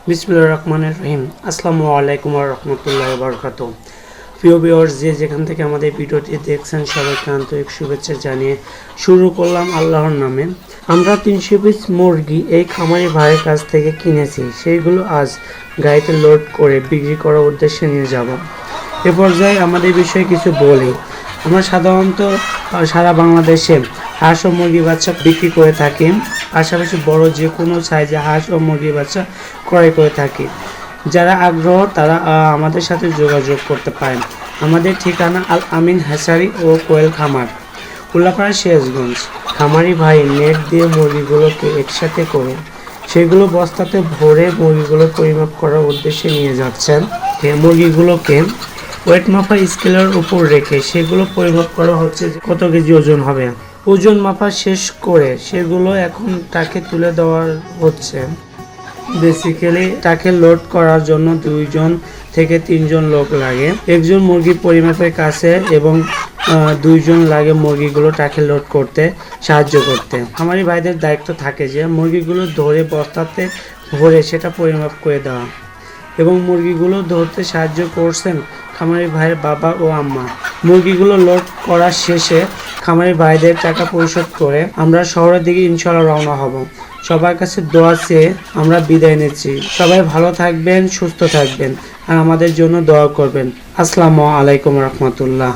বিসমিল্লাহির রহমানির রহিম। আসসালামু আলাইকুম ওয়া রাহমাতুল্লাহি ওয়া বারাকাতুহু। প্রিয় ভিউয়ার্স, যে যেখান থেকে আমাদের ভিডিওটি দেখছেন সবাইকে আন্তরিক শুভেচ্ছা জানিয়ে শুরু করলাম আল্লাহর নামে। আমরা 300 পিস মুরগি এই খামারি ভাইয়ের কাছ থেকে কিনেছি, সেইগুলো আজ গাড়িতে লোড করে বিক্রি করার উদ্দেশ্যে নিয়ে যাব। এ পর্যায়ে আমাদের বিষয়ে কিছু বলি। আমরা সাধারণত সারা বাংলাদেশে হাঁস ও মুরগির বাচ্চা বিক্রি করে থাকি, পাশাপাশি বড় যে কোনো সাইজে হাঁস ও মুরগির বাচ্চা ক্রয় করে থাকি। যারা আগ্রহ তারা আমাদের সাথে যোগাযোগ করতে পারেন। আমাদের ঠিকানা আল আমিন হ্যাচারি ও কোয়েল খামার, উল্লাপাড়া, সিরাজগঞ্জ। খামারি ভাই নেট দিয়ে মুরগিগুলোকে একসাথে করে সেগুলো বস্তাতে ভরে মুরগিগুলো পরিমাপ করার উদ্দেশ্যে নিয়ে যাচ্ছেন। মুরগিগুলোকে ওয়েট মাপা স্কেলের উপর রেখে সেগুলো পরিমাপ করা হচ্ছে কত কেজি ওজন হবে। ওজন মাপা শেষ করে সেগুলো এখন ট্রাকে তুলে দেওয়া হচ্ছে। বেসিক্যালি ট্রাকে লোড করার জন্য 2 থেকে 3 লোক লাগে, একজন মুরগি পরিমাপের কাছে এবং 2 লাগে মুরগিগুলো ট্রাকে লোড করতে সাহায্য করতে। খামারি ভাইদের দায়িত্ব থাকে যে মুরগিগুলো ধরে বস্তাতে ভরে সেটা পরিমাপ করে দেওয়া, এবং মুরগিগুলো ধরতে সাহায্য করছেন খামারি ভাইয়ের বাবা ও আম্মা। মুরগিগুলো লোড করার শেষে খামারি ভাইদের টাকা পরিশোধ করে আমরা শহরের দিকে ইনশাআল্লাহ রওনা হব। সবার কাছে দোয়া চেয়ে আমরা বিদায় নিচ্ছি। সবাই ভালো থাকবেন, সুস্থ থাকবেন আর আমাদের জন্য দোয়া করবেন। আসসালামু আলাইকুম রহমতুল্লাহ।